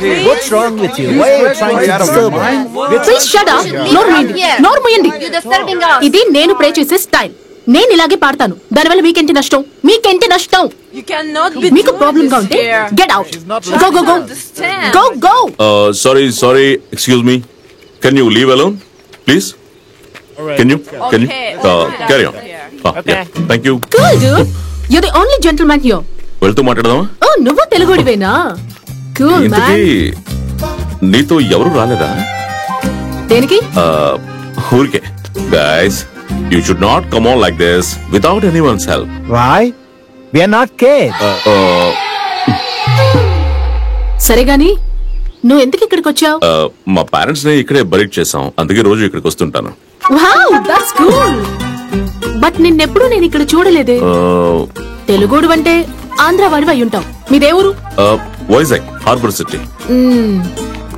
What's wrong with you? Why are you trying to disturb me? Please shut up. నోర్మూయండి. ఇది నేను ప్రే చేసే style. నేను ఇలాగే పాడతాను. దానివల్ల మీకేంటి నష్టం? మీకు ప్రాబ్లం గా ఉంటే get out. Go go go go go. Sorry, excuse me. Can you leave alone, please? Can you carry on? Yeah, thank you. Cool, dude. You're the only gentleman here. వెళ్తూ మాట్లాడదామా? Oh, నువ్వు తెలుగుడివేనా? Cool, man. ఇంతకీ నీతో ఎవరు రాలేదా? దేనికి? ఊరికే. Guys, you should not come on like this without anyone's help. Why? We are not kids. సరే గాని నువ్వు ఎందుకు ఇక్కడికి వచ్చావు? మా పేరెంట్స్ ని ఇక్కడే బరీడ్ చేసాం, అందుకే రోజు ఇక్కడికి వస్తుంటాను. Wow, that's cool. బట్ నిన్నెప్పుడు నేను ఇక్కడ చూడలేదే. తెలుగోడు అంటే ఆంధ్ర వాడివి అయి ఉంటావు. మీదేవురు? Vizag, harbour city.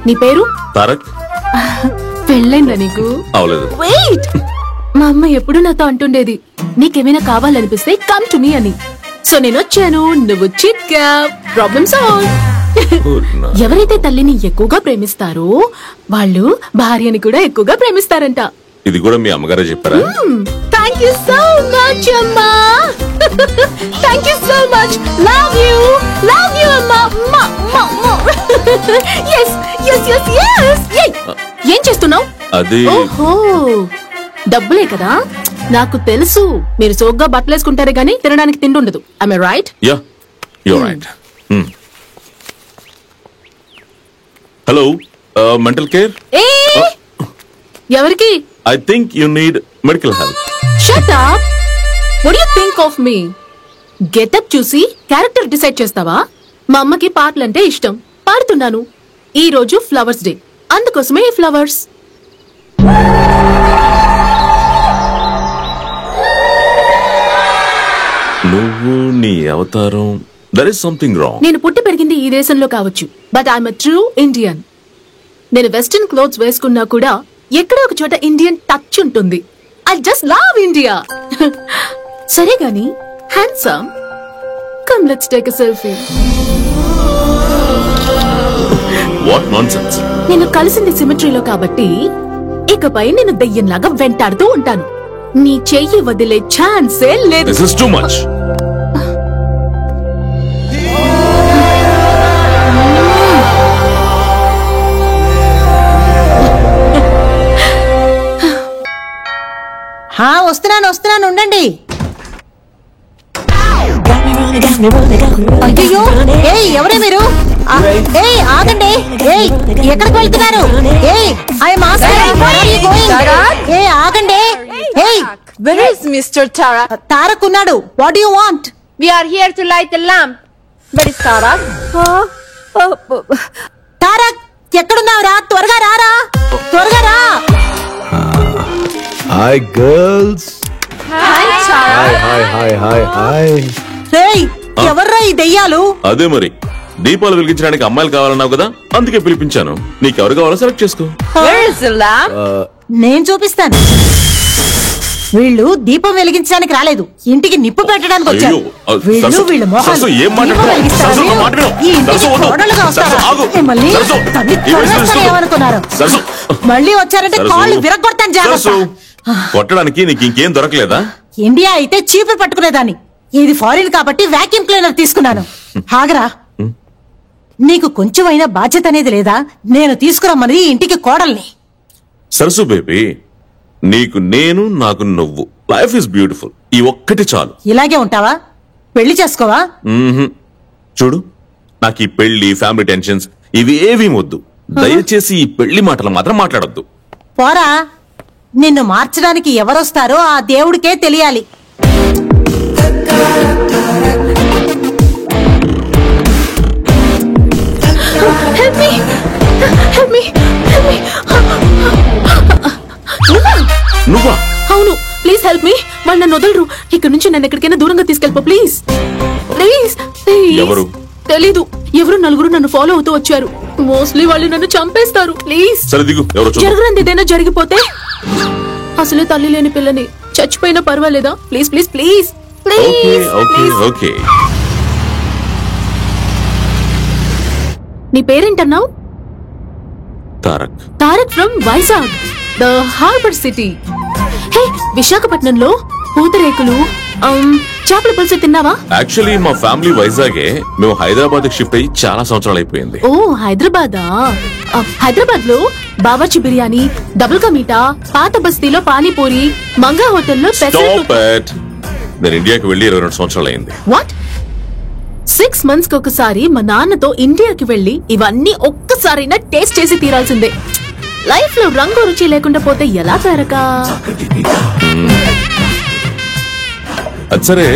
నీ పేరు? తారక్. పెళ్ళైందా నీకు? అవలేదు. వెయిట్, మా అమ్మ ఎప్పుడు నాతో అంటుండేది నీకేమైనా కావాలనిపిస్తే కమ్ టు మీ అని. సో నేను వచ్చాను, నువ్వు చిక్కా, ప్రాబ్లమ్ సాల్వ్. ఎవరైతే తల్లిని ఎక్కువగా ప్రేమిస్తారో వాళ్ళు భార్యని కూడా ఎక్కువగా ప్రేమిస్తారంట. ఇది కూడా మీ అమ్మగారే చెప్పారా? థ్యాంక్ యూ సో మచ్ అమ్మా. Thank you so much. Love you అమ్మా. ఏం చేస్తున్నావు? అది ఓహో, డబ్బులే కదా. నాకు తెలుసు మీరు సోగ్గా బట్టలేసుకుంటారే గానీ తినడానికి తిండి ఉండదు. Am I right? Yeah, you're right. Hello, mental care? ఎవరికి? I think you need medical help. Shut up. What do you think of me? Get up చూసి క్యారెక్టర్ డిసైడ్ చేస్తావా? మా అమ్మకి పాటలంటే ఇష్టం, పాడుతున్నాను. ఈ రోజు ఫ్లవర్స్ డే, అందుకోసమే ఈ ఫ్లవర్స్. నువ్వు నీ అవతారం, there is something wrong. నేను పుట్టి పెరిగింది ఈ దేశంలో కావచ్చు, but I'm a true Indian. నేను వెస్టర్న్ క్లోత్స్ వేసుకున్నా కూడా ఎక్కడో ఒక చోట ఇండియన్ టచ్ ఉంటుంది. I just love India. సరే గాని handsome, come let's take a selfie. What nonsense. నేను కలిసింది సిమెట్రీలో కాబట్టి ఇకపై నేను దెయ్యంలాగా వెంటాడుతూ ఉంటాను. నీ చెయ్యి వదిలే ఛాన్సే లేదు. This is too much. వస్తున్నాను ఉండండి. అయ్యో, ఎవరే మీరు? ఆగండి. ఎక్కడికి వెళ్తున్నారు? ఆగండి. Where is Mr. Tarak? Tarak ఉన్నాడు. What do you want? We are here to light the lamp. Where is Tarak? Tarak, ఎక్కడున్నావురా? త్వరగా రారా, త్వరగా రా. Hi girls. Hi Tarak. Hi. ఎవర్రా ఈ దెయ్యాలు? అదే మరి, దీపాలు వెలిగించడానికి అమ్మాయిలు కావాలన్నావు కదా, అందుకే పిలిపించాను. నీకెవరు కావాలో సెలెక్ట్ చేసుకో. Where is the lamp? నేను చూపిస్తాను. వీళ్ళు దీపం వెలిగించడానికి రాలేదు, ఇంటికి నిప్పు పెట్టడానికి వచ్చారు. వీళ్ళ మొహాలు దీపం వెలిగిస్తారని ఈ ఇంటికి కోడలుగా వస్తారా? మిమ్మల్ని తన్ని తొడేస్తారేమనుకున్నారు? మళ్ళీ వచ్చారంటే కాళ్ళు విరగొడతాను, జాగ్రత్త. కొట్టడానికి నీకు ఇంకేం దొరకలేదా? ఇండియా అయితే చీపురు పట్టుకునేదాన్ని. ఇది ఫారిన్ కాబట్టి వాక్యూమ్ క్లీనర్ తీసుకున్నాను. ఆగరా, నీకు కొంచెమైనా బాధ్యత అనేది లేదా? నేను తీసుకురమ్మని ఇంటికి కోడల్ని. సరసు బేబీ, నీకు నేను, నాకు నువ్వు. Life is beautiful. ఈ ఒక్కటి చాలు. ఇలాగే ఉంటావా? పెళ్లి చేసుకోవా? చూడు, నాకు ఈ పెళ్లి, ఫ్యామిలీ టెన్షన్స్ ఇవి ఏవీ వద్దు. దయచేసి ఈ పెళ్లి మాటలు మాత్రం మాట్లాడొద్దు. పోరా, నిన్ను మార్చడానికి ఎవరొస్తారో ఆ దేవుడికే తెలియాలి. నువ్వా? అవును, ప్లీజ్ హెల్ప్ మీ. వాళ్ళు నన్ను వదలరు. ఇక్కడ నుంచి నన్ను ఎక్కడికైనా దూరంగా తీసుకెళ్ళిపో ప్లీజ్. ప్లీజ్. ఎవరు? తెలీదు. ఎవరు నలుగురు నన్ను ఫాలో అవుతూ వచ్చారు. మోస్ట్లీ వాళ్ళు నన్ను చంపేస్తారు. ప్లీజ్. జరగరంది ఏదైనా జరిగిపోతే? అసలే తల్లి లేని పిల్లని, చచ్చిపోయినా పర్వాలేదా? Please please please please. నీ పేరేంటన్నావు? Tarak. Tarak from Vizag, the harbour city. Hey, విశాఖపట్నంలో పూతరేకులు, చేపల పులుసు తిన్నావా? యాక్చువల్లీ మా ఫ్యామిలీ వైజాగే, మేము హైదరాబాద్ షిఫ్ట్ అయ్యి చాలా సంవత్సరాలు అయిపోయింది. ఓ హైదరాబాదా? హైదరాబాద్ లో బావర్చి బిర్యానీ, డబుల్ కా మీఠా, పాత బస్తీలో పానీపూరి, మంగా హోటల్లో నేను ఇండియాకి వెళ్ళి 22 సంవత్సరాలు అయింది. వాట్? 6 months కి ఒకసారి మా నాన్నతో ఇండియాకి వెళ్ళి ఇవన్నీ ఒక్కసారైనా టేస్ట్ చేసి తీరాల్సిందే. లైఫ్ లో రంగు రుచి లేకుండా పోతే ఎలా తారకా? అది సరే,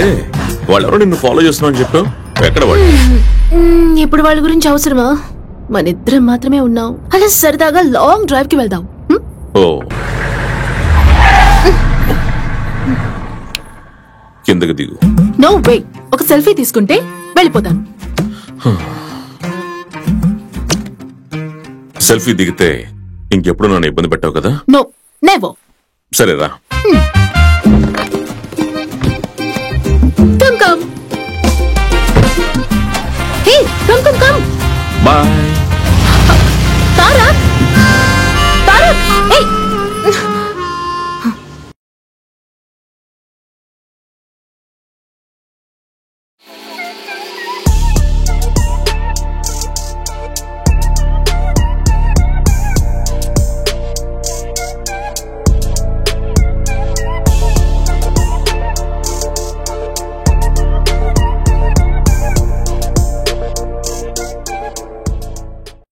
వాళ్ళెవరో నిన్ను ఫాలో చేస్తున్నా అని చెప్పావు, ఎక్కడ వాళ్ళు? ఇప్పుడు వాళ్ళ గురించి అవసరమా? మనిద్దరం మాత్రమే ఉన్నాం. అలా సరదాగా లాంగ్ డ్రైవ్ కి వెళ్దాం. ఓ, కిందకి దిగు. No way. ఒక సెల్ఫీ తీసుకుంటే వెళ్ళిపోతాను. సెల్ఫీ దిగితే ఇంకెప్పుడు నన్ను ఇబ్బంది పెట్టావు కదా. No, never. సరేరా.